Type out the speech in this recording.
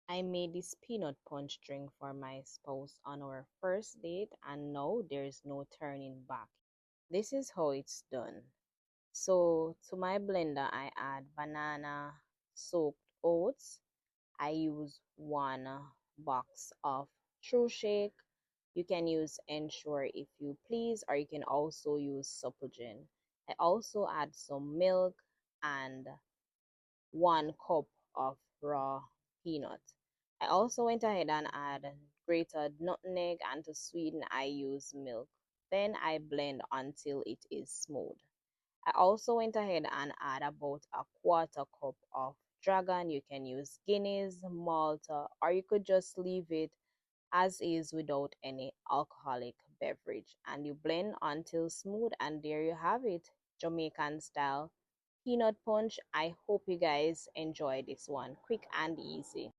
I made this peanut punch drink for my spouse on our first date, and now there's no turning back. This is how it's done. So, to my blender, I add banana soaked oats. I use one box of True Shake. You can use Ensure if you please, or you can also use Supplegen. I also add some milk and 1 cup of raw peanut. I also went ahead and add grated nutmeg, and to sweeten I use milk. Then I blend until it is smooth. I also went ahead and add about a 1/4 cup of dragon. You can use Guinness, Malta, or you could just leave it as is without any alcoholic beverage. And you blend until smooth, and there you have it, Jamaican style peanut punch. I hope you guys enjoy this one. Quick and easy.